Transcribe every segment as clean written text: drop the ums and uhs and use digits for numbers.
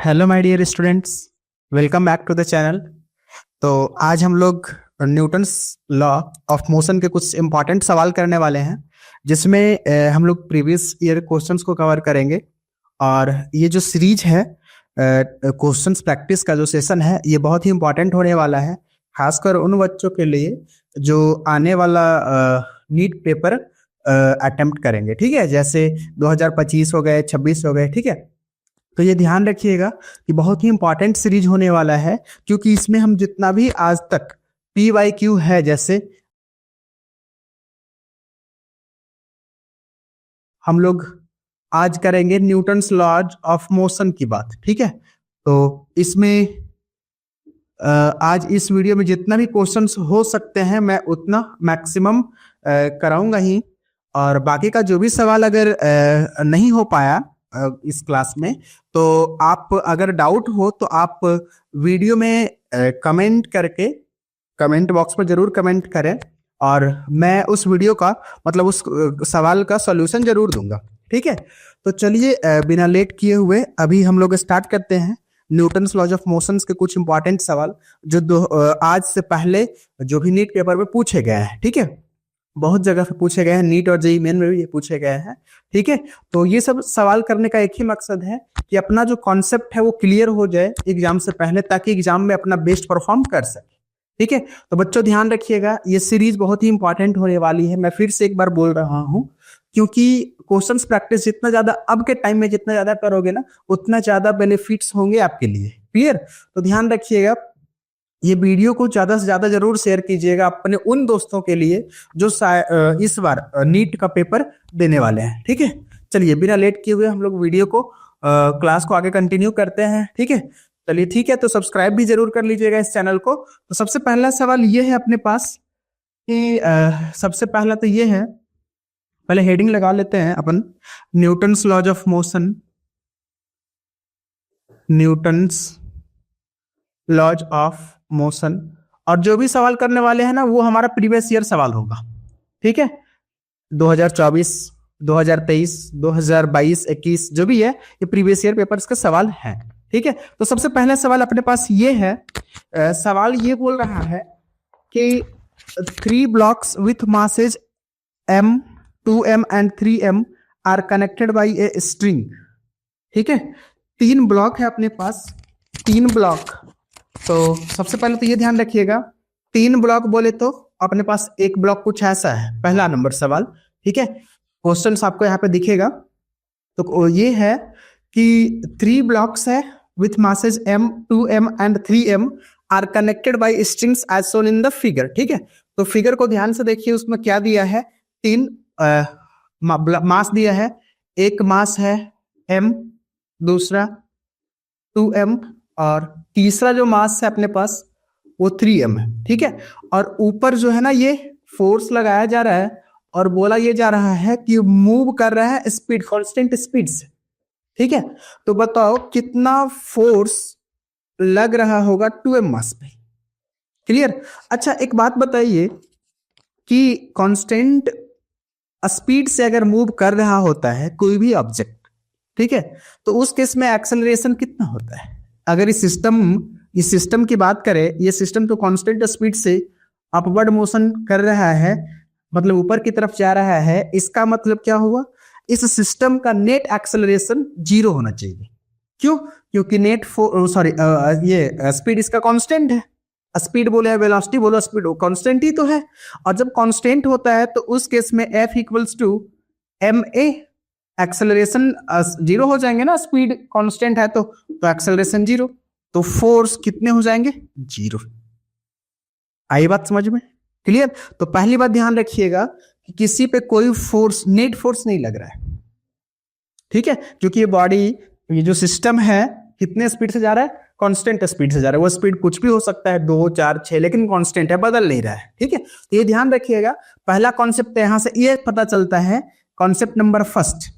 Hello my dear students, welcome back to the channel. तो आज हम लोग न्यूटन्स लॉ ऑफ मोशन के कुछ इंपॉर्टेंट सवाल करने वाले हैं, जिसमें हम लोग प्रीवियस ईयर क्वेश्चंस को कवर करेंगे। और ये जो सीरीज है क्वेश्चंस प्रैक्टिस का जो सेशन है, ये बहुत ही इंपॉर्टेंट होने वाला है, खासकर उन बच्चों के लिए जो आने वाला नीट पेपर अटेम्प्ट करेंगे। ठीक है, जैसे 2025 हो गए, 26 हो गए। ठीक है, तो ये ध्यान रखिएगा कि बहुत ही इंपॉर्टेंट सीरीज होने वाला है, क्योंकि इसमें हम जितना भी आज तक PYQ है, जैसे हम लोग आज करेंगे न्यूटन्स लॉज ऑफ मोशन की बात। ठीक है, तो इसमें आज इस वीडियो में जितना भी क्वेश्चंस हो सकते हैं मैं उतना मैक्सिमम कराऊंगा ही। और बाकी का जो भी सवाल अगर नहीं हो पाया इस क्लास में, तो आप अगर डाउट हो तो आप वीडियो में कमेंट करके कमेंट बॉक्स में जरूर कमेंट करें, और मैं उस वीडियो का मतलब उस सवाल का सॉल्यूशन जरूर दूंगा। ठीक है, तो चलिए बिना लेट किए हुए अभी हम लोग स्टार्ट करते हैं न्यूटन्स लॉज ऑफ मोशंस के कुछ इंपॉर्टेंट सवाल जो आज से पहले जो भी नीट पेपर में पूछे गए हैं। ठीक है, बहुत जगह से पूछे गए हैं, नीट और जेईई मेन में भी ये पूछे गए हैं। ठीक है, तो ये सब सवाल करने का एक ही मकसद है कि अपना जो कॉन्सेप्ट है वो क्लियर हो जाए एग्जाम से पहले, ताकि एग्जाम में अपना बेस्ट परफॉर्म कर सके। ठीक है, तो बच्चों ध्यान रखिएगा, ये सीरीज बहुत ही इंपॉर्टेंट होने वाली है। मैं फिर से एक बार बोल रहा हूँ, क्योंकि क्वेश्चंस प्रैक्टिस जितना ज्यादा अब के टाइम में जितना ज्यादा करोगे ना, उतना ज्यादा बेनिफिट्स होंगे आपके लिए। क्लियर? तो ध्यान रखिएगा, ये वीडियो को ज्यादा से ज्यादा जरूर शेयर कीजिएगा अपने उन दोस्तों के लिए जो इस बार नीट का पेपर देने वाले हैं। ठीक है, चलिए बिना लेट किए हुए हम लोग वीडियो को क्लास को आगे कंटिन्यू करते हैं। ठीक है, चलिए ठीक है, तो सब्सक्राइब भी जरूर कर लीजिएगा इस चैनल को। तो सबसे पहला सवाल ये है अपने पास कि सबसे पहला तो ये है, पहले हेडिंग लगा लेते हैं अपन, Newton's laws of motion, Newton's laws of motion. और जो भी सवाल करने वाले हैं ना, वो हमारा प्रीवियस ईयर सवाल होगा। ठीक है, 2024, 2023, 2022, 21 जो भी है, ये प्रीवियस ईयर पेपर्स के सवाल हैं। ठीक है, तो सबसे पहला सवाल अपने पास ये है, सवाल ये बोल रहा है कि 3 blocks with masses m, 2m and 3m are connected by a string। ठीक है, 3 ब्लॉक है अपने पास, 3 ब्लॉक। तो सबसे पहले तो ये ध्यान रखिएगा, 3 ब्लॉक बोले तो अपने पास एक ब्लॉक कुछ ऐसा है, पहला नंबर सवाल। ठीक है, क्वेश्चन आपको यहाँ पे दिखेगा, तो ये है कि 3 ब्लॉक्स है with masses m, 2m and 3m are connected by strings as shown in the figure. ठीक है, तो फिगर को ध्यान से देखिए, उसमें क्या दिया है, 3 मास दिया है। एक मास है m, दूसरा 2m, और तीसरा जो मास है अपने पास वो 3m है। ठीक है, और ऊपर जो है ना, ये फोर्स लगाया जा रहा है और बोला ये जा रहा है कि मूव कर रहा है स्पीड, कांस्टेंट स्पीड से। ठीक है, तो बताओ कितना फोर्स लग रहा होगा 2m मास पे। क्लियर? अच्छा, एक बात बताइए कि कांस्टेंट स्पीड से अगर मूव कर रहा होता है कोई भी ऑब्जेक्ट, ठीक है, तो उस केस में एक्सेलरेशन कितना होता है? अगर इस सिस्टम की बात करें, ये सिस्टम तो कांस्टेंट स्पीड से अपवर्ड मोशन कर रहा है, मतलब ऊपर की तरफ जा रहा है। इसका मतलब क्या हुआ, इस सिस्टम का नेट एक्सेलरेशन 0 होना चाहिए। क्यों? क्योंकि ये स्पीड इसका कांस्टेंट है। स्पीड बोले या वेलोसिटी बोलो, स्पीड कांस्टेंट ही तो है। और जब कांस्टेंट होता है तो उस केस में F equals to ma, acceleration 0 हो जाएंगे ना, स्पीड कांस्टेंट है तो एक्सेलरेशन 0, तो फोर्स कितने हो जाएंगे? 0। आई बात समझ में? क्लियर? तो पहली बात ध्यान रखिएगा कि किसी पे कोई फोर्स, नेट फोर्स नहीं लग रहा है। ठीक है, क्योंकि ये बॉडी, ये जो सिस्टम है कितने स्पीड से जा रहा है? कांस्टेंट स्पीड से जा रहा है। वो स्पीड कुछ भी हो सकता है, 2, 4, 6, लेकिन कांस्टेंट है, बदल नहीं रहा है। ठीक है, तो ये ध्यान रखिएगा। पहला कॉन्सेप्ट यहां से ये पता चलता है, कॉन्सेप्ट नंबर फर्स्ट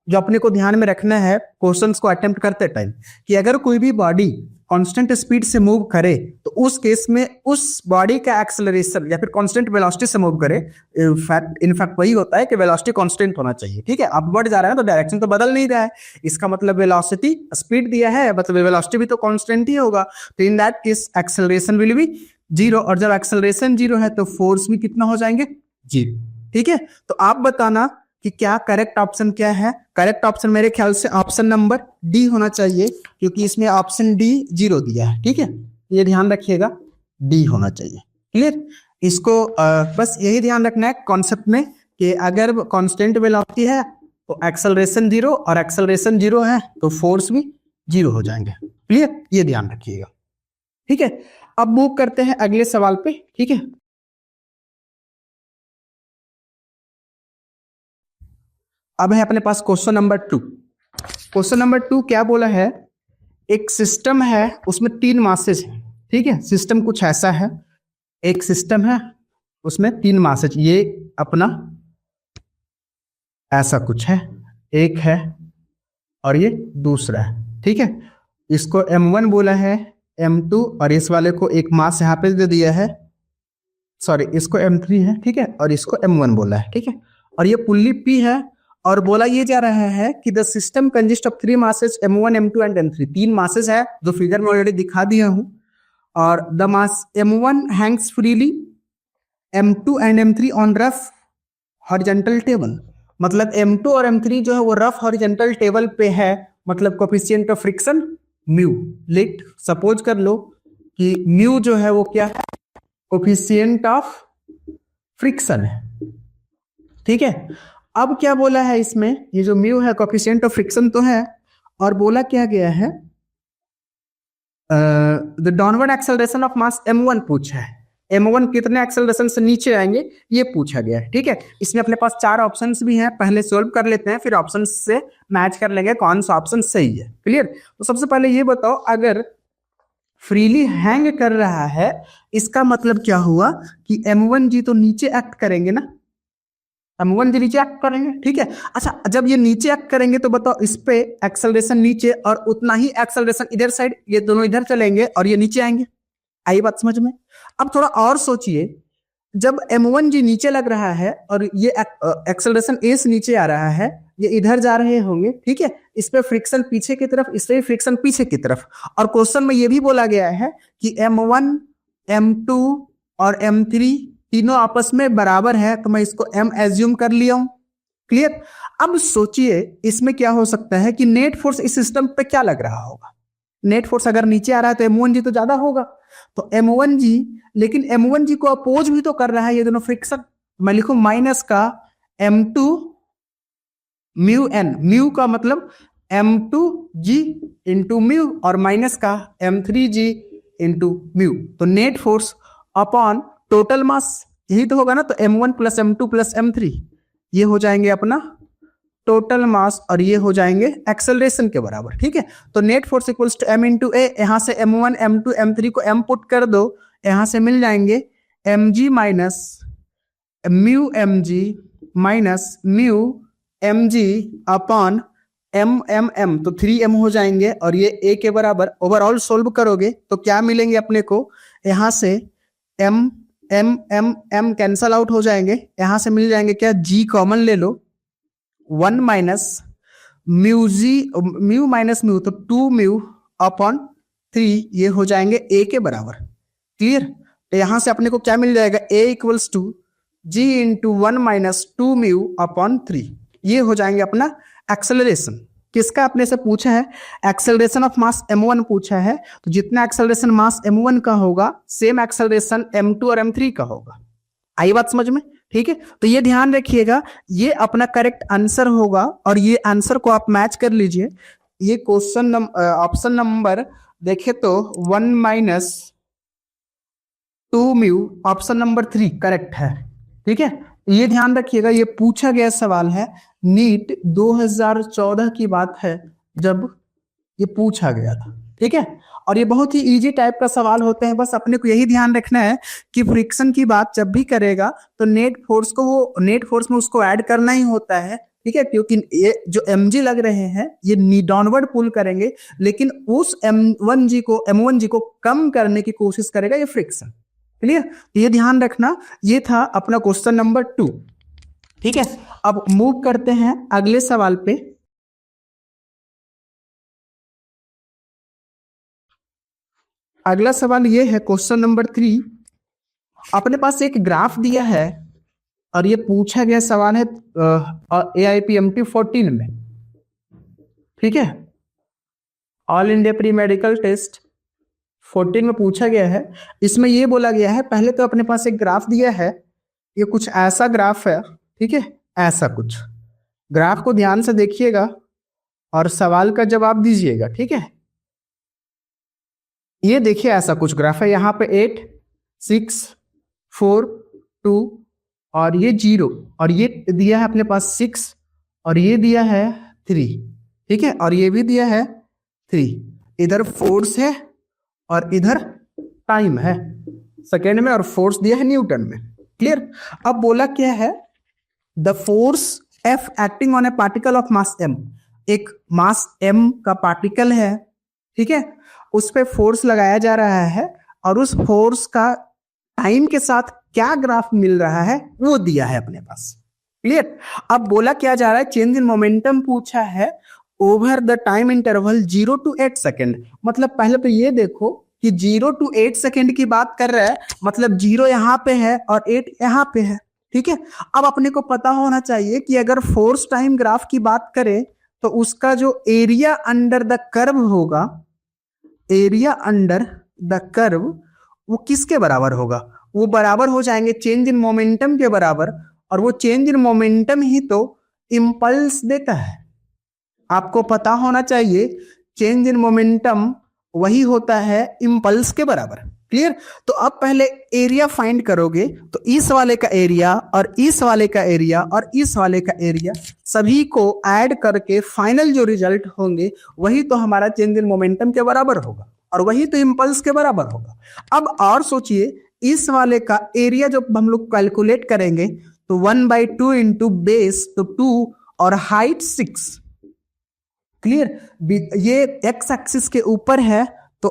जो अपने को ध्यान में रखना है क्वेश्चंस को अटेम्प्ट करते टाइम, कि अगर कोई भी बॉडी कांस्टेंट स्पीड से मूव करे तो उस केस में उस बॉडी का एक्सेलरेशन या फिर कांस्टेंट वेलोसिटी से मूव करे, इनफैक्ट वही होता है कि वेलोसिटी कांस्टेंट होना चाहिए। ठीक है, आप बढ़ जा रहे हैं तो डायरेक्शन तो बदल नहीं रहा है, इसका मतलब वेलोसिटी स्पीड दिया है, मतलब वेलोसिटी भी तो कांस्टेंट ही होगा। तो in that case acceleration will be zero, और जब एक्सेलरेशन जीरो है तो फोर्स भी कितना हो जाएंगे, जीरो। ठीक है, तो आप बताना कि क्या करेक्ट ऑप्शन क्या है। करेक्ट ऑप्शन मेरे ख्याल से ऑप्शन नंबर डी होना चाहिए, क्योंकि इसमें ऑप्शन डी जीरो दिया है। ठीक है, ये ध्यान रखिएगा, डी होना चाहिए। क्लियर, इसको बस यही ध्यान रखना है कॉन्सेप्ट में कि अगर कांस्टेंट वेलोसिटी है तो एक्सेलरेशन जीरो, और एक्सेलरेशन जीरो है तो फोर्स भी जीरो हो जाएंगे। क्लियर, ये ध्यान रखिएगा। ठीक है, अब मूव करते हैं अगले सवाल पे। ठीक है, अब है अपने पास क्वेश्चन नंबर 2। क्वेश्चन नंबर 2 क्या बोला है, एक सिस्टम है उसमें 3 मासेज हैं। ठीक है, सिस्टम कुछ ऐसा है, एक सिस्टम है उसमें 3 मासेज, ये अपना ऐसा कुछ है, एक है और ये दूसरा है। ठीक है, इसको M1 बोला है, M2, और इस वाले को एक मास यहाँ पे दे दिया है, सॉरी इसको M3 है। ठीक है, और इसको M1 बोला है। ठीक है, और ये पुल्ली P है, और बोला ये जा रहा है कि the system consist of 3 masses M1, M2 and M3। 3 masses है जो फिगर में ऑलरेडी दिखा दिया हूं, और the mass M1 Hanks freely, M2 and M3 on rough horizontal table. मतलब M2 और M3 जो है वो रफ हॉरिजॉन्टल टेबल पे है, मतलब coefficient of friction mu. Let suppose कर लो कि म्यू जो है वो क्या है, कोफिशिएंट ऑफ फ्रिक्शन है। ठीक है, अब क्या बोला है इसमें, ये जो म्यू है कोफिशिएंट ऑफ फ्रिक्शन तो है, और बोला क्या गया है, the downward acceleration of mass M1 पूछा है। M1 कितने एक्सेलरेशन से नीचे आएंगे ये पूछा गया है। ठीक है, इसमें अपने पास 4 ऑप्शंस भी हैं, पहले सॉल्व कर लेते हैं, फिर ऑप्शन से मैच कर लेंगे कौन सा ऑप्शन सही है। क्लियर, तो सबसे पहले ये बताओ, अगर फ्रीली हैंग कर रहा है इसका मतलब क्या हुआ कि M1 जी तो नीचे एक्ट करेंगे ना, M1 जी नीचे एक्ट करेंगे। ठीक है, अच्छा जब ये नीचे एक्ट करेंगे तो बताओ इस पे एक्सेलरेशन नीचे, और उतना ही एक्सेलरेशन इधर साइड, ये दोनों इधर चलेंगे और ये नीचे आएंगे। आई बात समझ में? अब थोड़ा और सोचिए, जब M1 जी नीचे लग रहा है और ये एक्सेलरेशन ए से नीचे आ रहा है, ये इधर जा रहे होंगे। ठीक है, इस पे फ्रिक्शन पीछे की तरफ, इस पे फ्रिक्शन पीछे की तरफ, और क्वेश्चन में ये भी बोला गया है कि M1, M2 और M3 तीनों आपस में बराबर है, तो मैं इसको M एज्यूम कर लिया हूं। क्लियर, अब सोचिए इसमें क्या हो सकता है कि नेट फोर्स इस सिस्टम पे क्या लग रहा होगा। नेट फोर्स अगर नीचे आ रहा है तो M1 जी तो ज्यादा होगा, तो M1 जी, लेकिन M1 जी को अपोज भी तो कर रहा है ये दोनों फ्रिक्शन। मैं लिखूं माइनस का M2 म्यू एन, म्यू का मतलब M2 जी इंटू म्यू, और माइनस का M3 जी इंटू म्यू। तो net force upon total mass यही तो होगा ना, तो M1 plus M2 plus M3 ये हो जाएंगे अपना टोटल मास, और ये हो जाएंगे एक्सेलरेशन के बराबर। ठीक है, तो net force equals to M into A, यहां से M1 M2 M3 को M पुट कर दो, यहां से मिल जाएंगे mg minus mu mg minus mu mg upon m, तो 3m हो जाएंगे, और ये a के बराबर। ओवरऑल सोल्व करोगे तो क्या मिलेंगे अपने को, यहां से m कैंसल आउट हो जाएंगे, यहां से मिल जाएंगे क्या, g कॉमन ले लो, 1 minus mu G, mu minus mu तो 2 म्यू अपॉन 3, ये हो जाएंगे a के बराबर। क्लियर, तो यहां से अपने को क्या मिल जाएगा, a equals to g into 1 minus 2 mu upon 3, ये हो जाएंगे अपना एक्सेलरेशन। किसका अपने से पूछा है, एक्सेलरेशन ऑफ मास M1 पूछा है, तो जितना एक्सेलरेशन मास M1 का होगा सेम एक्सेलरेशन M2 और M3 का होगा। आई बात समझ में? ठीक है, तो ये ध्यान रखिएगा, ये अपना करेक्ट आंसर होगा, और ये आंसर को आप मैच कर लीजिए। ये क्वेश्चन ऑप्शन नंबर देखे तो 1 minus 2 mu, option number 3 correct है। ठीक है, ये ध्यान रखिएगा, ये पूछा गया सवाल है, नीट 2014 की बात है जब ये पूछा गया था। ठीक है, और ये बहुत ही इजी टाइप का सवाल होते हैं, बस अपने को यही ध्यान रखना है कि फ्रिक्शन की बात जब भी करेगा तो नेट फोर्स को, वो नेट फोर्स में उसको ऐड करना ही होता है। ठीक है, क्योंकि ये जो mg लग रहे हैं ये डाउनवर्ड पुल करेंगे, लेकिन उस m1g को कम करने की कोशिश करेगा ये फ्रिक्शन। क्लियर, ये ध्यान रखना। ये था अपना क्वेश्चन नंबर 2। ठीक है, अब मूव करते हैं अगले सवाल पे। अगला सवाल ये है क्वेश्चन नंबर 3। अपने पास एक ग्राफ दिया है और ये पूछा गया सवाल है AIPMT 14 में। ठीक है, all India pre medical test 14 में पूछा गया है। इसमें ये बोला गया है, पहले तो अपने पास एक ग्राफ दिया है, ये कुछ ऐसा ग्राफ है। ठीक है, ऐसा कुछ ग्राफ को ध्यान से देखिएगा और सवाल का जवाब दीजिएगा। ठीक है, ये देखिए ऐसा कुछ ग्राफ है, यहाँ पे 8 6 4 2 और ये 0 और ये दिया है अपने पास 6 और ये दिया है 3। ठीक है, और ये भी दिया है 3। इधर फोर्स है और इधर टाइम है सेकेंड में, और फोर्स दिया है न्यूटन में। क्लियर, अब बोला क्या है, the force F acting on A particle of mass m। एक मास m का पार्टिकल है, ठीक है, उस पे फोर्स लगाया जा रहा है और उस फोर्स का टाइम के साथ क्या ग्राफ मिल रहा है वो दिया है अपने पास। क्लियर, अब बोला क्या जा रहा है, चेंज इन मोमेंटम पूछा है over the time interval 0 to 8 second. मतलब पहले तो ये देखो कि 0 to 8 सेकेंड की बात कर रहा है, मतलब 0 यहाँ पे है और 8 यहाँ पे है। ठीक है, अब अपने को पता होना चाहिए कि अगर फोर्स टाइम ग्राफ की बात करें तो उसका जो एरिया अंडर द कर्व होगा, एरिया अंडर द कर्व, वो किसके बराबर होगा, वो बराबर हो जाएंगे चेंज इन मोमेंटम के बराबर। और वो चेंज इन मोमेंटम ही तो इंपल्स देता है। आपको पता होना चाहिए चेंज इन मोमेंटम वही होता है इंपल्स के बराबर। क्लियर, तो अब पहले एरिया फाइंड करोगे तो इस वाले का एरिया और इस वाले का एरिया और इस वाले का एरिया सभी को ऐड करके फाइनल जो रिजल्ट होंगे वही तो हमारा चेंज इन मोमेंटम के बराबर होगा और वही तो इंपल्स के बराबर होगा। अब और सोचिए, इस वाले का एरिया जब हम लोग कैलकुलेट करेंगे तो 1/2 इंटू बेस तो 2 और हाइट 6। क्लियर, ये एक्स एक्सिस के ऊपर है तो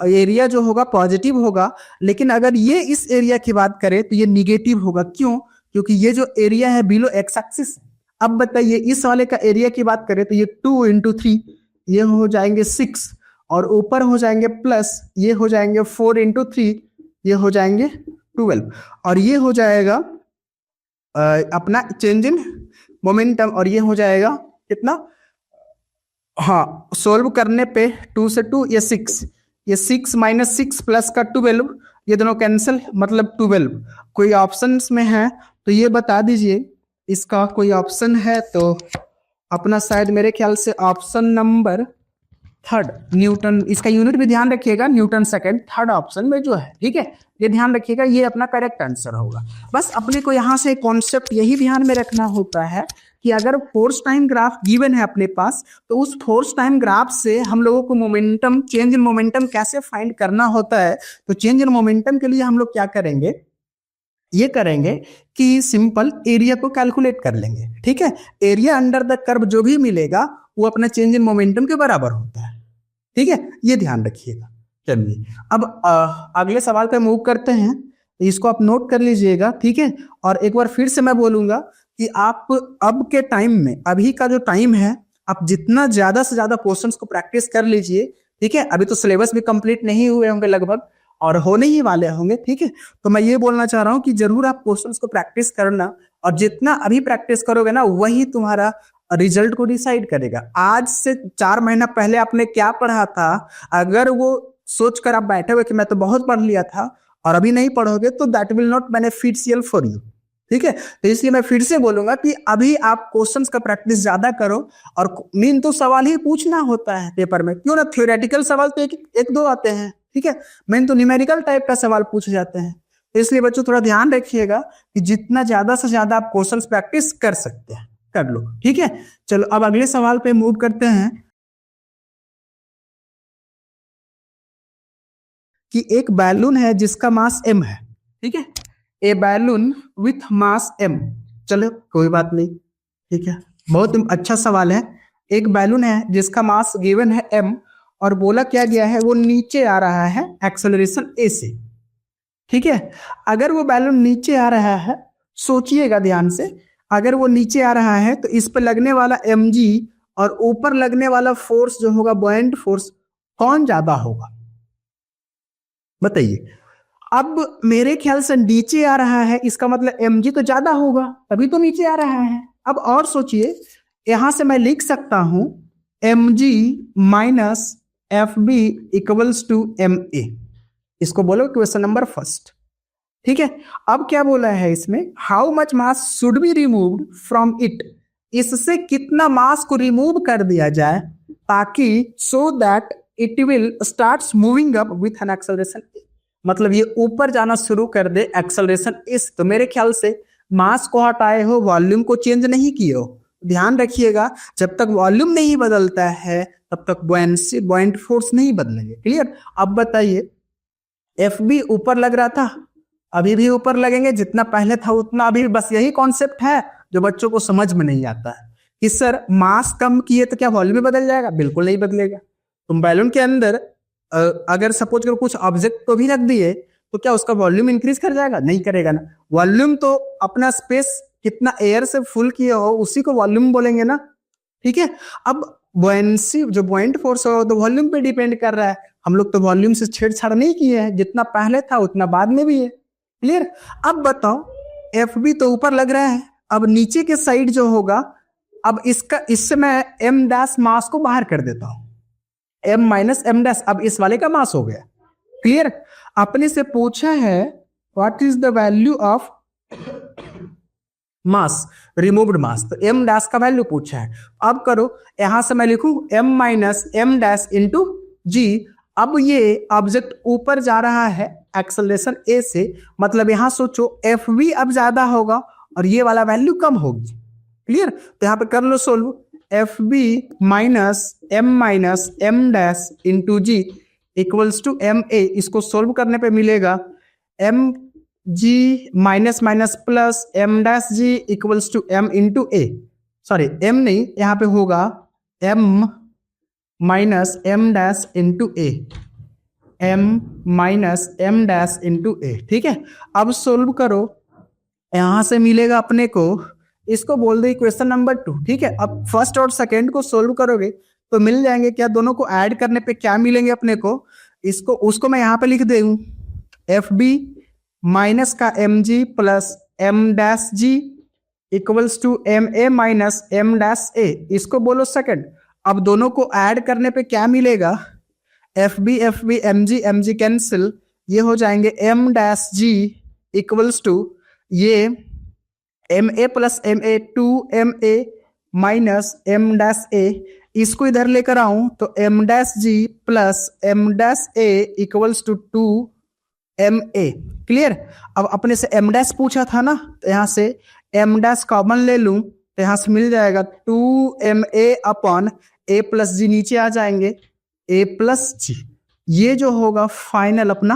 एरिया जो होगा पॉजिटिव होगा, लेकिन अगर ये इस एरिया की बात करें तो ये निगेटिव होगा। क्यों? क्योंकि ये जो एरिया है बिलो एक्स एक्सिस। अब बताइए इस वाले का एरिया की बात करें तो ये 2 इंटू 3 ये हो जाएंगे 6 और ऊपर हो जाएंगे प्लस ये हो जाएंगे 4 इंटू 3 ये हो जाएंगे 12 और ये हो जाएगा अपना चेंज इन मोमेंटम और ये हो जाएगा कितना, हाँ सोल्व करने पे 2 से 2 ये 6, ये 6 माइनस 6 प्लस का 12, ये दोनों कैंसिल मतलब 12। कोई ऑप्शंस में है तो ये बता दीजिए, इसका कोई ऑप्शन है तो अपना शायद मेरे ख्याल से ऑप्शन नंबर 3 न्यूटन, इसका यूनिट भी ध्यान रखिएगा, न्यूटन सेकेंड 3rd ऑप्शन में जो है। ठीक है, ये ध्यान रखिएगा, ये अपना करेक्ट आंसर होगा। बस अपने को यहाँ से कॉन्सेप्ट यही ध्यान में रखना होता है कि अगर फोर्स टाइम ग्राफ गिवन है अपने पास तो उस फोर्स टाइम ग्राफ से हम लोगों को मोमेंटम, चेंज इन मोमेंटम कैसे फाइंड करना होता है। तो चेंज इन मोमेंटम के लिए हम लोग क्या करेंगे, ये करेंगे कि सिंपल एरिया को कैलकुलेट कर लेंगे। ठीक है, एरिया अंडर द कर्व जो भी मिलेगा वो अपना चेंज इन मोमेंटम के बराबर होता है। ठीक है, ये ध्यान रखिएगा। चलिए अब अगले सवाल पे मूव करते हैं, तो इसको आप नोट कर लीजिएगा। ठीक है, और एक बार फिर से मैं बोलूंगा कि आप अब के टाइम में, अभी का जो टाइम है, आप जितना ज्यादा से ज्यादा क्वेश्चंस को प्रैक्टिस कर लीजिए। ठीक है, अभी तो सिलेबस भी कंप्लीट नहीं हुए होंगे लगभग और होने ही वाले होंगे। ठीक है, तो मैं ये बोलना चाह रहा हूँ कि जरूर आप क्वेश्चंस को प्रैक्टिस करना, और जितना अभी प्रैक्टिस करोगे ना वही तुम्हारा रिजल्ट को डिसाइड करेगा। आज से 4 महीना पहले आपने क्या पढ़ा था, अगर वो सोचकर आप बैठे हुए कि मैं तो बहुत पढ़ लिया था और अभी नहीं पढ़ोगे तो that will not beneficial for you. ठीक है, तो इसलिए मैं फिर से बोलूंगा कि अभी आप क्वेश्चंस का प्रैक्टिस ज्यादा करो, और मेन तो सवाल ही पूछना होता है पेपर में, क्यों ना थ्योरेटिकल सवाल तो एक दो आते हैं। ठीक है, मेन तो न्यूमेरिकल टाइप का सवाल पूछे जाते हैं। तो इसलिए बच्चों थोड़ा ध्यान रखिएगा कि जितना ज्यादा से ज्यादा आप क्वेश्चंस प्रैक्टिस कर सकते हैं कर लो। ठीक है, चलो अब अगले सवाल पे मूव करते हैं कि एक बैलून है जिसका मास m है। ठीक है, ए बैलून विथ मास m, चलो कोई बात नहीं। ठीक है, बहुत अच्छा सवाल है। एक बैलून है जिसका मास गिवन है m और बोला क्या गया है वो नीचे आ रहा है एक्सेलरेशन a से। ठीक है, अगर वो बैलून नीचे आ रहा है, सोचिएगा ध्यान से, अगर वो नीचे आ रहा है तो इस पर लगने वाला mg और ऊपर लगने वाला फोर्स जो होगा बॉयंट फोर्स, कौन ज्यादा होगा बताइए। अब मेरे ख्याल से नीचे आ रहा है, इसका मतलब mg तो ज्यादा होगा, तभी तो नीचे आ रहा है। अब और सोचिए, यहां से मैं लिख सकता हूं mg minus F B equals to M A. इसको बोलो क्वेश्चन नंबर फर्स्ट। ठीक है, अब क्या बोला है इसमें, how much mass should be removed from it, इससे कितना मास को रिमूव कर दिया जाए ताकि so that it will starts moving up with an acceleration, मतलब ये ऊपर जाना शुरू कर दे एक्सेलरेशन इस। तो मेरे ख्याल से मास को हटाए हो, वॉल्यूम को चेंज नहीं किए हो। ध्यान रखिएगा, जब तक वॉल्यूम नहीं बदलता है तब तक बुयांसी बॉयंट फोर्स नहीं बदलेंगे। क्लियर। अब बताइए, एफ बी ऊपर लग रहा था, अभी भी ऊपर लगेंगे, जितना पहले था उतना अभी। बस यही कॉन्सेप्ट है जो बच्चों को समझ में नहीं आता है कि सर मास कम किए तो क्या वॉल्यूम बदल जाएगा? बिल्कुल नहीं बदलेगा। तुम बैलून के अंदर अगर सपोज करो कुछ ऑब्जेक्ट को भी रख दिए तो क्या उसका वॉल्यूम इंक्रीज कर जाएगा? नहीं करेगा ना। वॉल्यूम तो अपना स्पेस कितना एयर से फुल किया हो उसी को वॉल्यूम बोलेंगे ना। ठीक है, अब बुयांसी जो बॉयंट फोर्स हो तो वॉल्यूम पे डिपेंड कर रहा है। हम लोग तो वॉल्यूम से छेड़छाड़ नहीं किए हैं, जितना पहले था उतना बाद में भी है। क्लियर। अब बताओ, एफ बी तो ऊपर लग रहा है, अब नीचे के साइड जो होगा, अब इससे मैं एम डैश मास को बाहर कर देता हूं, एम माइनस एम डैश, अब इस वाले का मास हो गया। क्लियर। अपने से पूछा है what is the value of mass, removed mass, तो एम डैश का वैल्यू पूछा है। अब करो, यहां से मैं लिखूं M minus M dash into g. अब ये ऑब्जेक्ट ऊपर जा रहा है एक्सेलरेशन ए से, मतलब यहां सोचो एफ वी अब ज्यादा होगा और ये वाला वैल्यू कम होगी। क्लियर। तो यहां पे कर लो solve, F B minus M dash into g equals to M A. इसको सोल्व करने पे मिलेगा M g minus minus plus M dash g equals to M into A, sorry M नहीं, यहां पे होगा M minus M dash into A, M minus M dash into A. ठीक है, अब सोल्व करो, यहां से मिलेगा अपने को, इसको बोल दे क्वेश्चन नंबर 2। ठीक है, अब फर्स्ट और सेकेंड को सोल्व करोगे तो मिल जाएंगे क्या, दोनों को ऐड करने पे क्या मिलेंगे अपने को, इसको उसको मैं यहां पे लिख दे हूं, एफ बी माइनस का M g plus M dash g equals to M A minus M dash A. इसको बोलो सेकंड। अब दोनों को ऐड करने पे क्या मिलेगा, F B M g cancel, ये हो जाएंगे M dash g equals to ये M A plus M A, two M A minus M dash A. इसको इधर लेकर आऊं तो M dash g plus M dash A equals to two M A. Clear. अब अपने से एम डैश पूछा था ना, तो यहां से एम डैश कॉमन ले लूं तो यहां से मिल जाएगा two M A upon A plus g, नीचे आ जाएंगे ए प्लस जी। ये जो होगा फाइनल अपना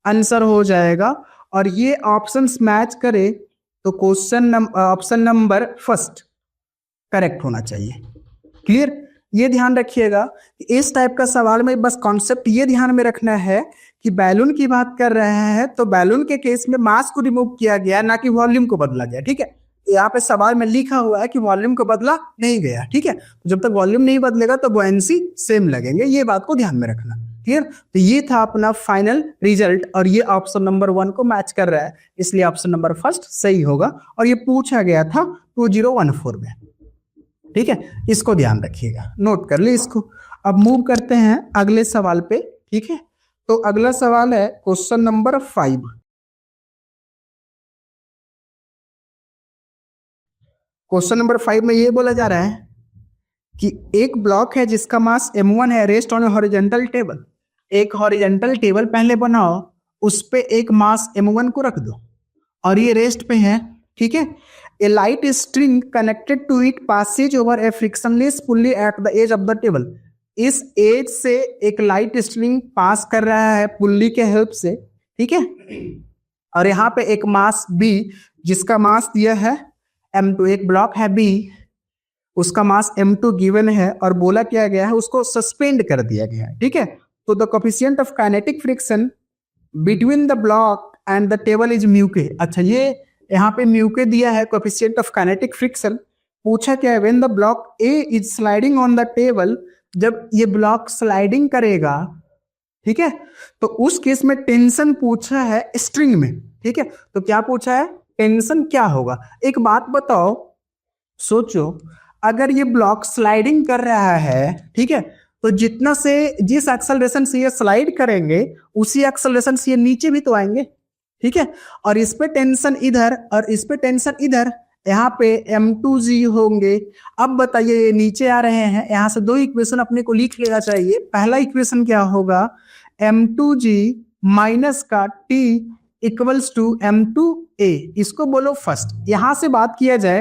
आंसर हो जाएगा। और ये ऑप्शंस मैच करे तो question option number first correct होना चाहिए। क्लियर। ये ध्यान रखिएगा, इस टाइप का सवाल में बस कॉन्सेप्ट ये ध्यान में रखना है कि बैलून की बात कर रहे हैं तो बैलून के केस में मास को रिमूव किया गया, ना कि वॉल्यूम को बदला गया। ठीक है, यहाँ पे सवाल में लिखा हुआ है कि वॉल्यूम को बदला नहीं गया। ठीक है, जब तक वॉल्यूम नहीं बदलेगा तो बुयांसी सेम लगेंगे, ये बात को ध्यान में रखना। क्लियर। तो ये था अपना फाइनल रिजल्ट और ये ऑप्शन नंबर 1 को मैच कर रहा है, इसलिए ऑप्शन नंबर फर्स्ट सही होगा। और ये पूछा गया था 2014 में। ठीक है, इसको ध्यान रखिएगा, नोट कर ले इसको। अब मूव करते हैं अगले सवाल पे। ठीक है, तो अगला सवाल है क्वेश्चन नंबर 5। क्वेश्चन नंबर 5 में ये बोला जा रहा है कि एक ब्लॉक है जिसका मास m1 है, rest on A horizontal table. एक हॉरिजॉन्टल टेबल पहले बनाओ, उस पे एक मास m1 को रख दो और ये रेस्ट पे है। ठीक है, a light string connected to it passes over a frictionless pulley at the edge of the table. इस एज से एक लाइट स्ट्रिंग पास कर रहा है पुल्ली के हेल्प से। ठीक है, और यहाँ पे एक मास b जिसका मास दिया है m2, एक ब्लॉक है b, उसका मास m2 गिवन है और बोला क्या गया है, उसको सस्पेंड कर दिया गया है, ठीक है। तो the coefficient of kinetic friction between the block and the table is mu के। अच्छा, ये यहाँ पे म्यू के दिया है कोफिशिएंट ऑफ काइनेटिक फ्रिक्शन। पूछा क्या है, when the block A is sliding on the table, जब ये ब्लॉक स्लाइडिंग करेगा, ठीक है, तो उस केस में टेंशन पूछा है स्ट्रिंग में, ठीक है। तो क्या पूछा है, टेंशन क्या होगा। एक बात बताओ, सोचो, अगर ये ब्लॉक स्लाइडिंग कर रहा है, ठीक है, तो जितना से जिस एक्सेलरेशन से ये स्लाइड करेंगे उसी एक्सेलरेशन से ये नीचे भी तो आएंगे, ठीक है। और इस पे टेंशन इधर और इस पे टेंशन इधर, यहाँ पे m2g होंगे। अब बताइए, ये नीचे आ रहे हैं, यहाँ से दो इक्वेशन अपने को लिख लेना चाहिए। पहला इक्वेशन क्या होगा, m2g माइनस का t इक्वल्स टू m2a, इसको बोलो फर्स्ट। यहां से बात किया जाए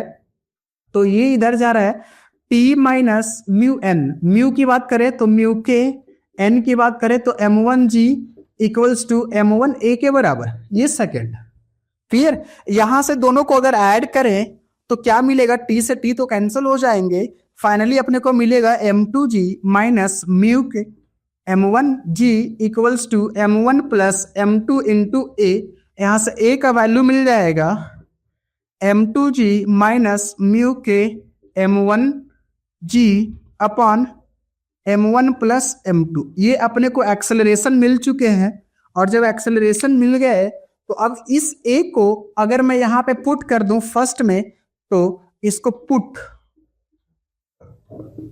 तो ये इधर जा रहा है t minus mu n, mu की बात करें तो म्यू के, n की बात करें तो m1g इक्वल्स टू m1a के बराबर, ये सेकेंड। क्लियर। यहां से दोनों को अगर ऐड करें तो क्या मिलेगा, t से t तो कैंसिल हो जाएंगे, फाइनली अपने को मिलेगा m2g माइनस म्यू के m1g equals to m1 plus m2 into a। यहां से a का वैल्यू मिल जाएगा m2g माइनस म्यू के m1g upon m1 plus m2। ये अपने को एक्सेलरेशन मिल चुके हैं, और जब एक्सेलरेशन मिल गए तो अब इस a को अगर मैं यहां पे पुट कर दूं फर्स्ट में, तो इसको पुट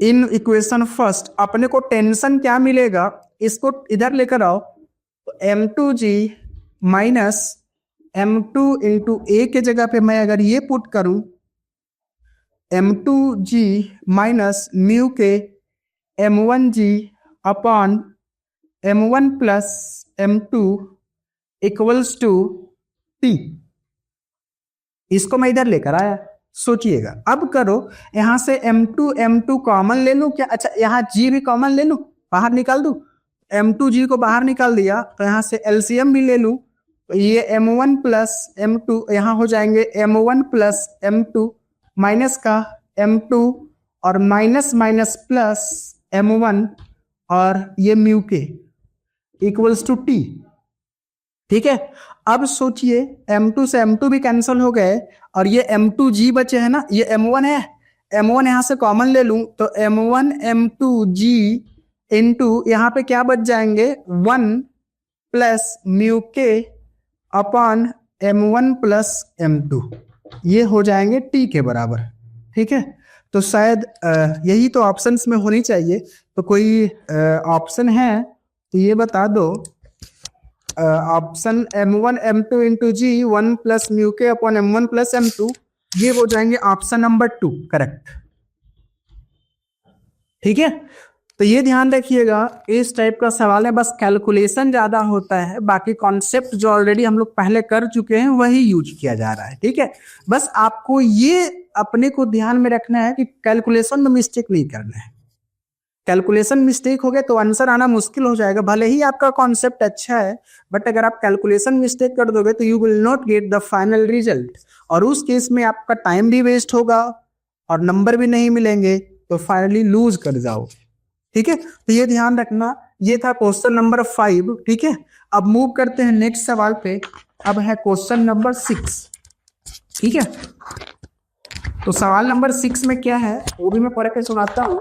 इन इक्वेशन फर्स्ट, अपने को टेंशन क्या मिलेगा, इसको इधर लेकर आओ, तो m2g माइनस m2 इंटू ए के जगह पे मैं अगर ये पुट करूं, m2g माइनस म्यू के m1g upon m1 plus m2 equals to t। इसको मैं इधर लेकर आया, सोचिएगा। अब करो, यहां से m2 कॉमन ले लूं क्या, अच्छा यहाँ g भी कॉमन ले लूं, बाहर निकाल दूं, m2g को बाहर निकाल दिया, तो यहां से एलसीएम भी ले लूं, तो ये m1 प्लस m2 यहाँ हो जाएंगे m1 प्लस m2 माइनस का m2 और माइनस माइनस प्लस m1 और ये म्यू के इक्वल्स टू t, ठीक है। अब सोचिए, m2 से m2 भी कैंसिल हो गए और ये m2g बचे हैं ना, ये m1 है, m1 यहां से कॉमन ले लूं तो m1 m2g इंटू यहाँ पे क्या बच जाएंगे 1 प्लस म्यू के अपॉन m1 प्लस m2, ये हो जाएंगे t के बराबर, ठीक है। तो शायद यही तो ऑप्शंस में होनी चाहिए, तो कोई ऑप्शन है तो ये बता दो। ऑप्शन m1 m2 इंटू जी 1 प्लस म्यू के अपॉन m1 प्लस m2, ये हो जाएंगे ऑप्शन नंबर 2 करेक्ट, ठीक है। तो ये ध्यान रखिएगा, इस टाइप का सवाल है, बस कैलकुलेशन ज्यादा होता है, बाकी कॉन्सेप्ट जो ऑलरेडी हम लोग पहले कर चुके हैं वही यूज किया जा रहा है, ठीक है। बस आपको ये अपने को ध्यान में रखना है कि कैलकुलेशन में मिस्टेक नहीं करना है। कैलकुलेशन मिस्टेक हो गए तो आंसर आना मुश्किल हो जाएगा, भले ही आपका कॉन्सेप्ट अच्छा है, बट अगर आप कैलकुलेशन मिस्टेक कर दोगे तो you will not get the final result, और उस केस में आपका टाइम भी वेस्ट होगा और नंबर भी नहीं मिलेंगे, तो फाइनली लूज कर जाओ, ठीक है। तो ये ध्यान रखना। ये था क्वेश्चन नंबर 5, ठीक है। अब मूव करते हैं नेक्स्ट सवाल पे। अब है क्वेश्चन नंबर 6, ठीक है। तो सवाल नंबर 6 में क्या है वो भी मैं पढ़ के सुनाता हूं।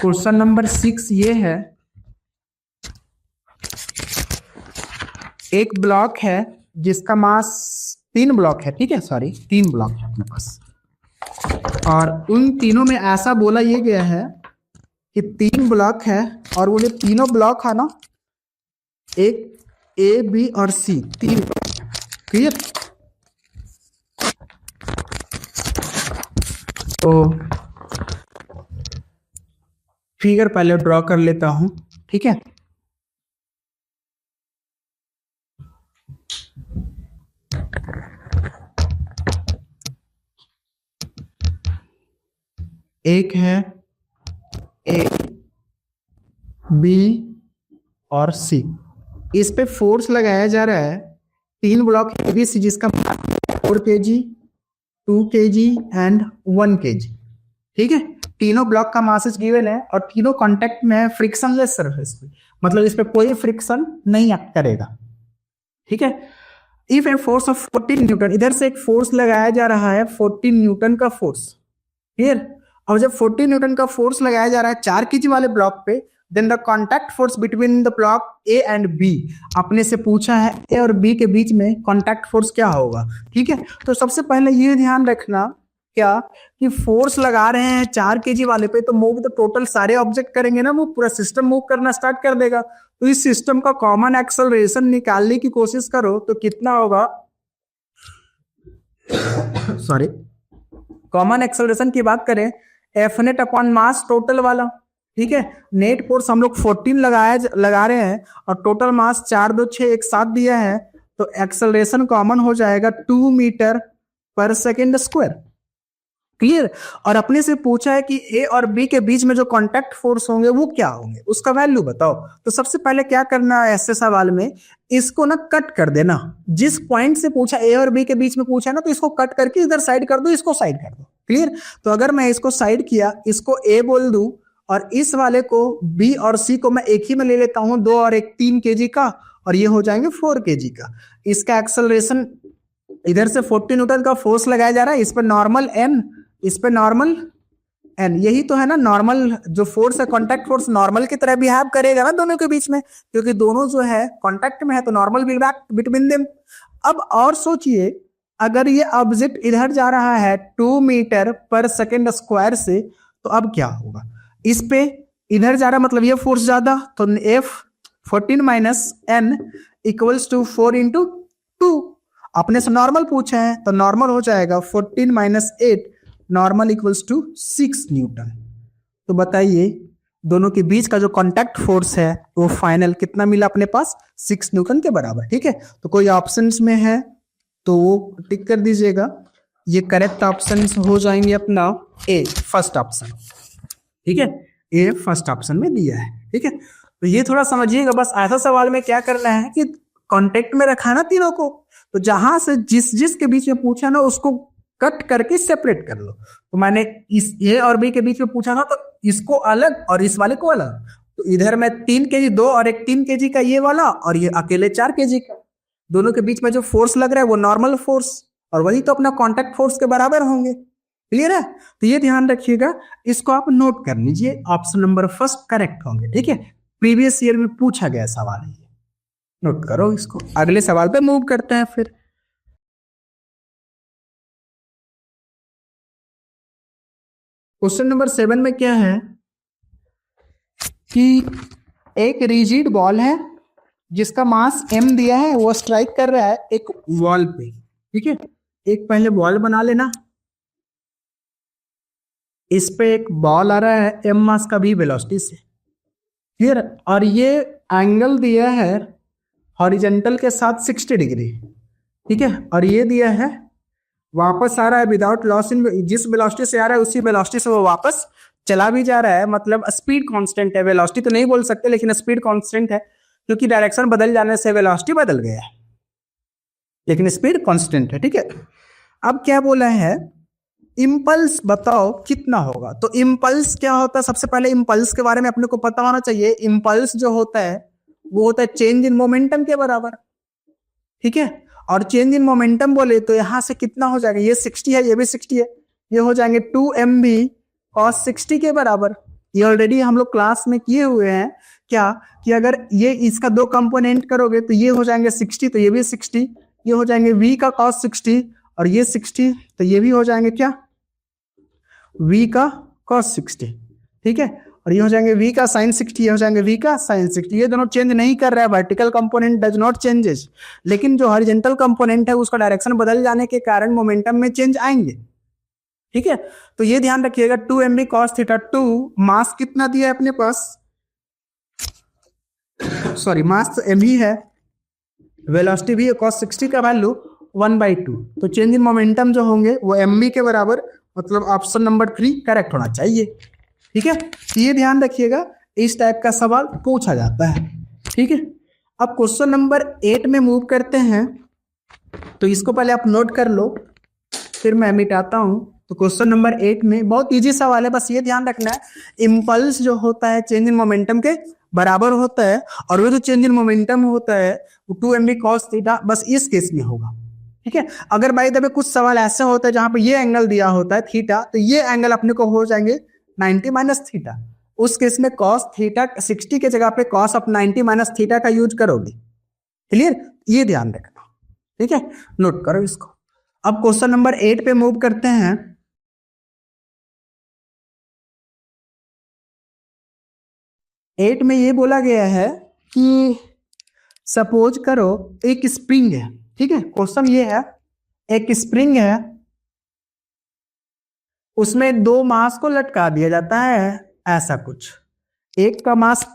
क्वेश्चन नंबर 6 ये है, एक ब्लॉक है जिसका मास 3 ब्लॉक है, ठीक है, सॉरी 3 ब्लॉक है अपने पास, और उन तीनों में ऐसा बोला ये गया है कि 3 ब्लॉक है, और वो जो तीनों ब्लॉक है ना, एक ए बी और सी, 3 क्लियर। तो फिगर पहले ड्रॉ कर लेता हूं, ठीक है। एक है ए बी और सी, इस पे फोर्स लगाया जा रहा है 3 ब्लॉक ABC जिसका 4 kg, 2 kg एंड 1 kg। ठीक है, तीनों ब्लॉक का मासेज गिवन है और तीनों कांटेक्ट में है फ्रिक्शनलेस सरफेस पे, मतलब इस पे कोई फ्रिक्शन नहीं एक्ट करेगा। ठीक है, if a force of 14 Newton, इधर से एक फोर्स लगाया जा रहा है 14 न्यूटन का फोर्स, क्लियर। और जब 14 न्यूटन का फोर्स लगाया जा रहा है 4 kg वाले ब्लॉक पे, then the contact force between the block A and B, अपने से पूछा है ए और बी के बीच में कॉन्टैक्ट फोर्स क्या होगा। ठीक है, तो सबसे पहले ये ध्यान रखना क्या कि फोर्स लगा रहे हैं 4 kg वाले पे, तो मूव तो टोटल सारे ऑब्जेक्ट करेंगे ना, वो पूरा सिस्टम मूव करना स्टार्ट कर देगा। तो इस सिस्टम का कॉमन एक्सेलरेशन निकालने की कोशिश करो तो कितना होगा, सॉरी, कॉमन एक्सेलरेशन की बात करें F net upon mass total वाला। ठीक है, नेट फोर्स हम लोग 14 लगा रहे हैं और टोटल मास 4 2 6 1 7 दिया है, तो एक्सेलरेशन कॉमन हो जाएगा 2 मीटर पर सेकेंड स्क्वायर। क्लियर। और अपने से पूछा है कि ए और बी के बीच में जो कांटेक्ट फोर्स होंगे वो क्या होंगे, उसका वैल्यू बताओ। तो सबसे पहले क्या करना है ऐसे सवाल में, इसको ना कट कर देना। जिस पॉइंट से पूछा ए और बी के बीच में पूछा ना, तो इसको कट करके इधर साइड कर दो, इसको साइड कर दो। क्लियर। तो अगर मैं इसको साइड किया, इसको ए बोल दूं और इस वाले को बी और सी को मैं एक ही में ले लेता हूं, 2 और 1 3 kg का, और ये हो जाएंगे 4 kg का। इसका एक्सेलरेशन, इधर से 14 न्यूटन का फोर्स लगाया जा रहा है, इस पर नॉर्मल एन, इस पे नॉर्मल एन, यही तो है ना नॉर्मल जो फोर्स है, कांटेक्ट फोर्स नॉर्मल की तरह बिहेव करेगा ना दोनों के बीच में, क्योंकि दोनों जो है कांटेक्ट में है, तो normal will act between them. अब और सोचिए, अगर ये ऑब्जेक्ट इधर जा रहा है 2 मीटर पर सेकेंड स्क्वायर से, तो अब क्या होगा, इस पे इधर जा रहा मतलब ये फोर्स ज्यादा, तो F 14 minus N equals to 4 into 2। अपने से नॉर्मल पूछा है तो नॉर्मल हो जाएगा 14 minus 8, normal equals to 6 newton. तो बताइए दोनों के बीच का जो कांटेक्ट फोर्स है वो फाइनल कितना मिला अपने पास, 6 न्यूटन के बराबर। ठीक है, तो कोई ऑप्शंस में है तो वो टिक कर दीजिएगा। ये करेक्ट ऑप्शंस हो जाएंगे अपना ए, फर्स्ट ऑप्शन। ठीक है, ए फर्स्ट ऑप्शन में दिया है। ठीक है, तो ये थोड़ा समझिएगा। बस ऐसा सवाल में क्या करना है कि कांटेक्ट में रखा ना तीनों को, तो जहां से जिस के बीच में पूछा ना उसको कट करके सेपरेट कर लो। तो मैंने इस ए और बी के बीच में पूछा था, तो इसको अलग और इस वाले को अलग। तो इधर में 3 kg, 2 और 1 3 kg का ये वाला, और ये अकेले 4 kg का। दोनों के बीच में जो फोर्स लग रहा है वो नॉर्मल फोर्स, और वही तो अपना कांटेक्ट फोर्स के बराबर होंगे। क्लियर है, तो ये ध्यान रखिएगा, इसको आप नोट कर लीजिए। ऑप्शन नंबर फर्स्ट करेक्ट होंगे। ठीक है, प्रीवियस ईयर में पूछा गया सवाल है, नोट करो इसको। अगले सवाल पे मूव करते हैं फिर। क्वेश्चन नंबर 7 में क्या है कि एक रिजिड बॉल है जिसका मास m दिया है, वो स्ट्राइक कर रहा है एक वॉल पे। ठीक है, एक पहले बॉल बना लेना, इस पे एक बॉल आ रहा है m मास का v वेलोसिटी से। क्लियर, और ये एंगल दिया है हॉरिजेंटल के साथ 60 डिग्री। ठीक है, और ये दिया है वापस आ रहा है विदाउट लॉस इन, जिस वेलोसिटी से आ रहा है उसी वेलोसिटी से वो वापस चला भी जा रहा है, मतलब स्पीड कांस्टेंट है। वेलोसिटी तो नहीं बोल सकते, लेकिन स्पीड कांस्टेंट है, क्योंकि डायरेक्शन बदल जाने से वेलोसिटी बदल गया है, लेकिन स्पीड कांस्टेंट है। ठीक है, अब क्या बोला है, इम्पल्स बताओ कितना होगा। तो इम्पल्स क्या होता है, सबसे पहले इम्पल्स के बारे में अपने को पता होना चाहिए। इम्पल्स जो होता है वो होता है चेंज इन मोमेंटम के बराबर। ठीक है, और चेंज इन मोमेंटम बोले तो यहां से कितना हो जाएगा, ये 60 है, ये भी 60 है, ये हो जाएंगे 2mv cos 60 के बराबर। ये ऑलरेडी हम लोग क्लास में किए हुए हैं क्या, कि अगर ये इसका 2 कंपोनेंट करोगे तो ये हो जाएंगे 60, तो ये भी 60, ये हो जाएंगे v का cos 60 और ये 60, तो ये भी हो जाएंगे क्या, v का cos 60। ठीक है, और ये हो जाएंगे v का sin 60, ये हो जाएंगे v का sin 60। ये दोनों चेंज नहीं कर रहा है, vertical component does not changes, लेकिन जो हॉरिजॉन्टल कंपोनेंट है उसका डायरेक्शन बदल जाने के कारण मोमेंटम में चेंज आएंगे। ठीक है, तो ये ध्यान रखिएगा 2mv cos थीटा 2, मास कितना दिया है अपने पास, सॉरी मास तो m ही है, वेलोसिटी भी है, cos 60 का वैल्यू 1/2, तो चेंज इन मोमेंटम जो होंगे वो mv के बराबर, मतलब ऑप्शन नंबर 3 करेक्ट होना चाहिए। ठीक है, तो ये ध्यान रखिएगा, इस टाइप का सवाल पूछा जाता है। ठीक है, अब क्वेश्चन नंबर 8 में मूव करते हैं। तो इसको पहले आप नोट कर लो, फिर मैं मिटाता हूं। तो क्वेश्चन नंबर 8 में बहुत इजी सवाल है, बस ये ध्यान रखना है इम्पल्स जो होता है चेंज इन मोमेंटम के बराबर होता है, और वो जो चेंज इन मोमेंटम होता है वो 2mv cos थीटा, बस इस केस में होगा। ठीक है, अगर बाई द वे कुछ सवाल ऐसे होता है जहां पे ये एंगल दिया होता है थीटा, तो ये एंगल अपने को हो जाएंगे 90 माइनस थीटा। उस केस में cos थीटा 60 के जगह पे cos ऑफ 90 माइनस थीटा का यूज करोगे। क्लियर, ये ध्यान रखना। ठीक है, नोट करो इसको। अब क्वेश्चन नंबर 8 पे मूव करते हैं। 8 में ये बोला गया है कि सपोज करो एक स्प्रिंग है। ठीक है, क्वेश्चन ये है एक स्प्रिंग है, उसमें दो मास को लटका दिया जाता है ऐसा कुछ, एक का मास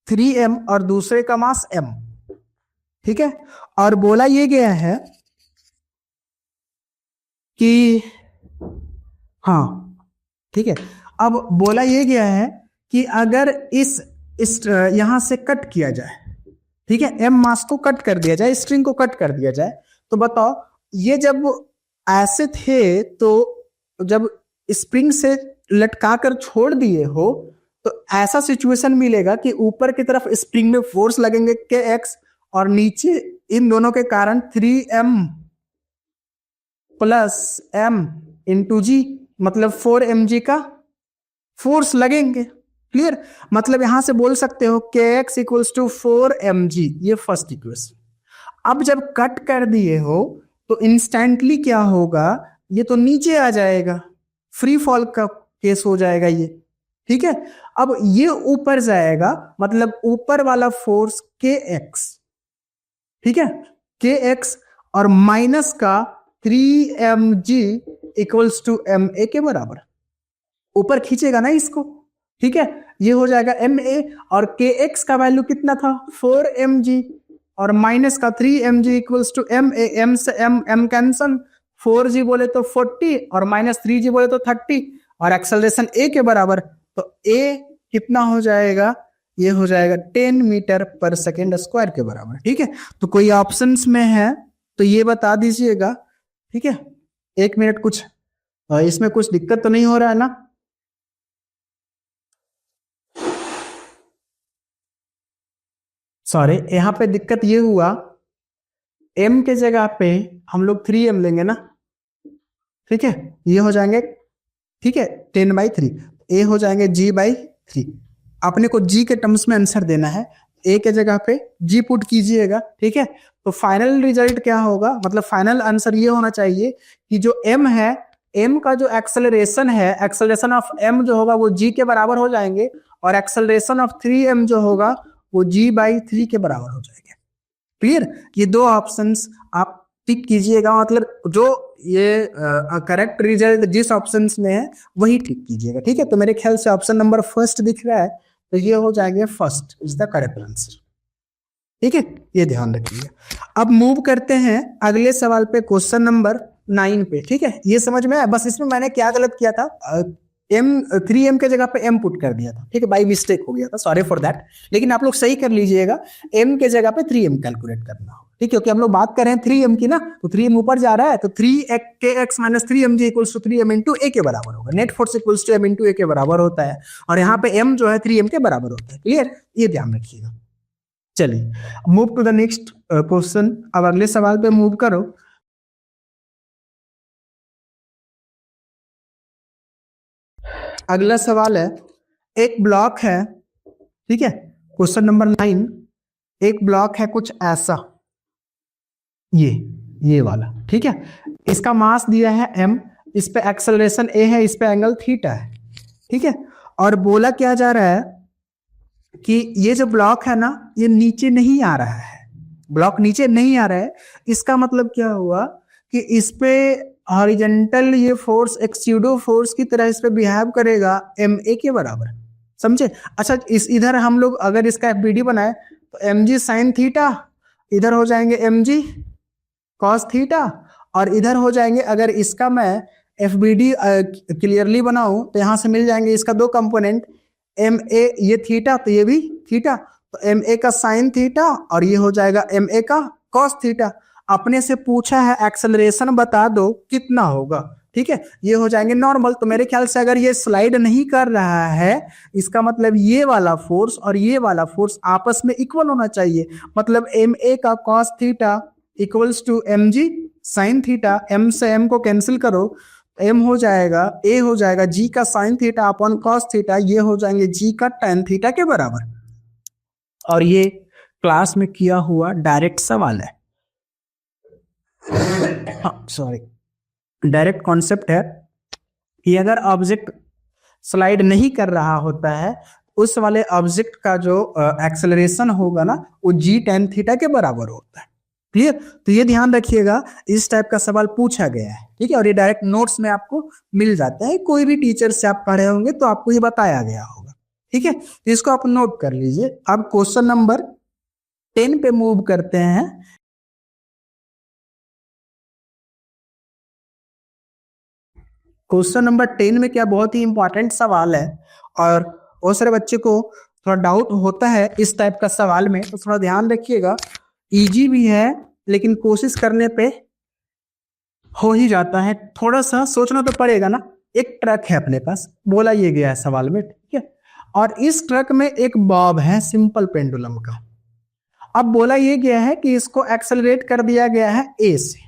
3m और दूसरे का मास m। ठीक है, और बोला ये गया है कि हाँ, ठीक है, अब बोला ये गया है कि अगर इस यहां से कट किया जाए, ठीक है, m मास को कट कर दिया जाए, स्ट्रिंग को कट कर दिया जाए, तो बताओ ये जब ऐसे थे तो जब स्प्रिंग से लटका कर छोड़ दिए हो तो ऐसा सिचुएशन मिलेगा कि ऊपर की तरफ स्प्रिंग में फोर्स लगेंगे के एक्स, और नीचे इन दोनों के कारण 3m प्लस m इंटू जी, मतलब 4mg का फोर्स लगेंगे। क्लियर, मतलब यहां से बोल सकते हो के एक्स इक्वल्स टू 4mg, ये फर्स्ट इक्वेशन। अब जब कट कर दिए हो तो इंस्टेंटली क्या होगा, ये तो नीचे आ जाएगा, फ्री फॉल का केस हो जाएगा ये। ठीक है, अब ये ऊपर जाएगा, मतलब ऊपर वाला फोर्स के एक्स, ठीक है, के एक्स और माइनस का 3mg इक्वल्स टू ma के बराबर, ऊपर खींचेगा ना इसको। ठीक है, ये हो जाएगा ma, और kx का वैल्यू कितना था 4mg, और माइनस का 3mg equals to ma, m से m कैंसल, 4g बोले तो 40 और माइनस 3g बोले तो 30, और एक्सेलरेशन a के बराबर, तो a कितना हो जाएगा, ये हो जाएगा 10 मीटर पर सेकेंड स्क्वायर के बराबर। ठीक है, तो कोई ऑप्शंस में है तो ये बता दीजिएगा। ठीक है, 1 मिनट, कुछ इसमें कुछ दिक्कत तो नहीं हो रहा है ना? सॉरी, यहां पे दिक्कत ये हुआ, m के जगह पे हम लोग 3m लेंगे ना। ठीक है, ये हो जाएंगे, ठीक है, 10/3, a हो जाएंगे g/3। आपने को g के टर्म्स में आंसर देना है, a के जगह पे g पुट कीजिएगा। ठीक है, तो फाइनल रिजल्ट क्या होगा, मतलब फाइनल आंसर ये होना चाहिए कि जो m है, m का जो एक्सेलरेशन है, एक्सेलरेशन ऑफ m जो होगा वो g के बराबर हो जाएंगे, और एक्सेलरेशन ऑफ 3m जो होगा वो g/3 के बराबर हो जाएंगे। क्लियर, ये दो ऑप्शंस आप टिक कीजिएगा, मतलब जो ये करेक्ट रिजल्ट जिस ऑप्शंस में है वही टिक कीजिएगा। ठीक है, तो मेरे ख्याल से ऑप्शन नंबर फर्स्ट दिख रहा है, तो ये हो जाएंगे first is the correct answer. ठीक है, ये ध्यान रखिएगा। अब मूव करते हैं अगले सवाल पे, क्वेश्चन नंबर 9 पे। ठीक है, ये समझ में आया, बस इसमें मैंने क्या गलत किया था, m 3m के जगह पे m पुट कर दिया था। ठीक है, बाई मिस्टेक हो गया था, सॉरी फॉर दैट, लेकिन आप लोग सही कर लीजिएगा, m के जगह पे 3m कैलकुलेट करना हो। ठीक है, क्योंकि हम लोग बात कर रहे हैं 3m की ना, तो 3m ऊपर जा रहा है, तो 3kx minus 3mg equals to 3m into a के बराबर होगा, net force equals to m into a के बराबर होता है, और यहाँ पे m जो है 3m के बराबर होता है। क्लियर, ये ध्यान रखिएगा। चलिए, move to the next question. अब अगले सवाल पे मूव करो। अगला सवाल है, एक ब्लॉक है, ठीक है, क्वेश्चन नंबर 9, एक ब्लॉक है कुछ ऐसा, ये वाला। ठीक है, इसका मास दिया है m, इस पे एक्सेलरेशन a है, इस पे एंगल थीटा है। ठीक है, और बोला क्या जा रहा है कि ये जो ब्लॉक है ना, ये नीचे नहीं आ रहा है, ब्लॉक नीचे नहीं आ रहा है। इसका मतलब क्या हुआ कि इस पे हॉरिजॉन्टल ये फोर्स एक स्यूडो फोर्स की तरह इस पे बिहेव करेगा ma के बराबर, समझे? अच्छा, इस इधर हम लोग अगर इसका एफबीडी बनाए तो mg साइन थीटा, इधर हो जाएंगे mg कॉस थीटा, और इधर हो जाएंगे, अगर इसका मैं एफबीडी क्लियरली बनाऊं तो यहां से मिल जाएंगे इसका दो कंपोनेंट, ma ये थीटा तो ये भी थीटा, तो ma का साइन थीटा और ये हो जाएगा ma का कॉस थीटा। अपने से पूछा है एक्सेलरेशन बता दो कितना होगा, ठीक है, ये हो जाएंगे नॉर्मल। तो मेरे ख्याल से अगर ये स्लाइड नहीं कर रहा है, इसका मतलब ये वाला फोर्स और ये वाला फोर्स आपस में इक्वल होना चाहिए। मतलब एम ए का cos theta equals to M G sine theta, M से एम को कैंसिल करो, एम हो जाएगा ए हो जाएगा जी का sine theta upon cos theta, ये हो जाएंगे जी का टेन थीटा के बराबर। और ये क्लास में किया हुआ डायरेक्ट सवाल है, हाँ सॉरी, डायरेक्ट कॉन्सेप्ट है कि अगर ऑब्जेक्ट स्लाइड नहीं कर रहा होता है, उस वाले ऑब्जेक्ट का जो एक्सेलरेशन होगा ना, वो जी टेन थीटा के बराबर होता है। क्लियर? तो ये ध्यान रखिएगा, इस टाइप का सवाल पूछा गया है, ठीक है, और ये डायरेक्ट नोट्स में आपको मिल जाता है। कोई भी टीचर से आप पढ़े होंगे तो आपको ये बताया गया होगा, ठीक है। तो इसको आप नोट कर लीजिए। अब क्वेश्चन नंबर 10 पे मूव करते हैं। क्वेश्चन नंबर 10 में क्या बहुत ही इंपॉर्टेंट सवाल है, और बहुत सारे बच्चे को थोड़ा डाउट होता है इस टाइप का सवाल में, तो थोड़ा ध्यान रखिएगा। इजी भी है लेकिन कोशिश करने पे हो ही जाता है, थोड़ा सा सोचना तो पड़ेगा ना। एक ट्रक है अपने पास, बोला ये गया है सवाल में, ठीक है, और इस ट्रक में एक बॉब है सिंपल पेंडुलम का। अब बोला ये गया है कि इसको एक्सेलरेट कर दिया गया है ए से।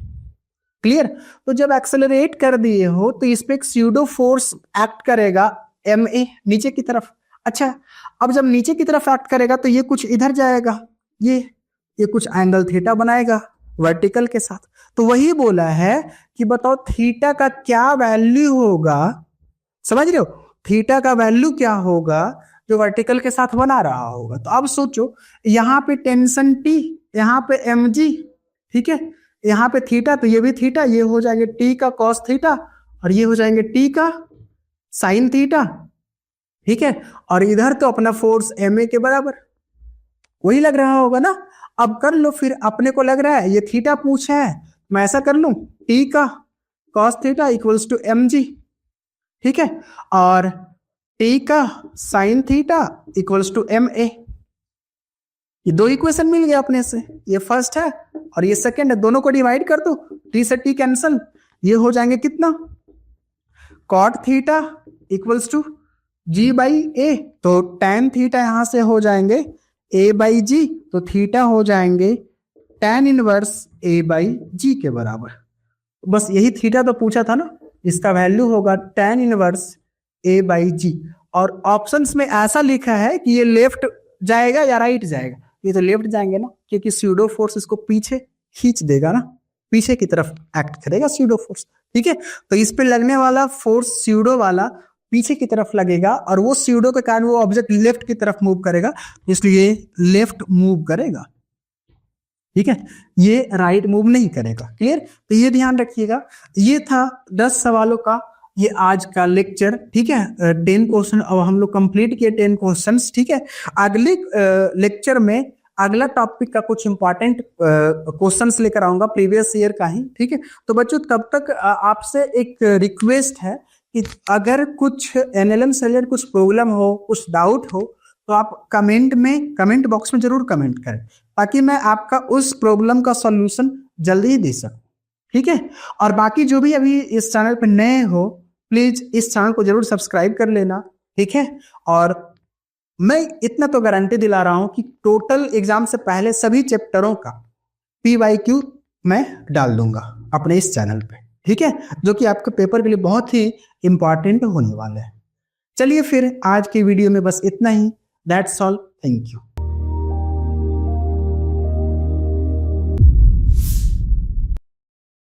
क्लियर? तो जब एक्सेलरेट कर दिए हो तो इस पे एक स्यूडो फोर्स एक्ट करेगा एम ए नीचे की तरफ। अच्छा, अब जब नीचे की तरफ एक्ट करेगा तो ये कुछ इधर जाएगा, ये कुछ एंगल थीटा बनाएगा वर्टिकल के साथ। तो वही बोला है कि बताओ थीटा का क्या वैल्यू होगा, समझ रहे हो, थीटा का वैल्यू क्या होगा जो वर्टिकल के साथ बना रहा होगा। तो अब सोचो, यहाँ पे टेंशन टी, यहाँ पे एम जी, ठीक है, यहाँ पे थीटा, तो ये भी थीटा, ये हो जाएंगे टी का कॉस थीटा और ये हो जाएंगे टी का साइन थीटा, ठीक है, और इधर तो अपना फोर्स एम ए के बराबर, वही लग रहा होगा ना। अब कर लो फिर, अपने को लग रहा है ये थीटा पूछा है, मैं ऐसा कर लूं, टी का cos theta equals to M g, ठीक है, और टी का sine theta equals to M a. ये दो इक्वेशन मिल गया अपने से, ये फर्स्ट है और ये सेकंड है, दोनों को डिवाइड कर दो, टी से टी कैंसल, ये हो जाएंगे कितना, cot theta equals to g by A, तो टैन थीटा यहां से हो जाएंगे ए बाई जी, तो थीटा हो जाएंगे टैन इनवर्स ए बाई जी के बराबर। बस यही थीटा तो पूछा था ना, इसका वैल्यू होगा टैन इनवर्स ए बाई जी। और ऑप्शंस में ऐसा लिखा है कि ये लेफ्ट जाएगा या राइट जाएगा, ये तो लेफ्ट जाएंगे ना, क्योंकि स्यूडो फोर्स इसको पीछे खींच देगा ना, पीछे की तरफ एक्ट करेगा स्यूडो फोर्स, ठीक है। तो इस पे लगने वाला फोर्स स्यूडो वाला पीछे की तरफ लगेगा और वो स्यूडो के कारण वो ऑब्जेक्ट लेफ्ट की तरफ मूव करेगा, इसलिए लेफ्ट मूव करेगा, ठीक है, ये राइट मूव नहीं करेगा। क्लियर? तो ये ध्यान रखिएगा। ये था 10 सवालों का ये आज का लेक्चर, ठीक है, 10 क्वेश्चन अब हम लोग कंप्लीट किए, 10 क्वेश्चंस, ठीक है। अगले लेक्चर में अगला टॉपिक का कुछ इंपॉर्टेंट क्वेश्चंस लेकर आऊंगा प्रीवियस ईयर का ही, ठीक है। तो बच्चों तब तक आपसे एक रिक्वेस्ट है कि अगर कुछ एनएलएम से रिलेटेड कुछ प्रॉब्लम हो, कुछ डाउट हो, तो आप कमेंट बॉक्स में जरूर कमेंट करें, ताकि मैं आपका उस प्रॉब्लम का सॉल्यूशन जल्दी ही दे सकूं, ठीक है। और बाकी जो भी अभी इस चैनल पे नए हो, प्लीज इस चैनल को जरूर सब्सक्राइब कर लेना, ठीक है। और मैं इतना तो गारंटी दिला रहा हूं कि टोटल एग्जाम से पहले सभी चैप्टरों का PYQ मैं डाल दूंगा अपने इस चैनल पे, ठीक है, जो कि आपके पेपर के लिए बहुत ही इंपॉर्टेंट होने वाला है। चलिए फिर आज की वीडियो में बस इतना ही, दैट्स ऑल, थैंक यू।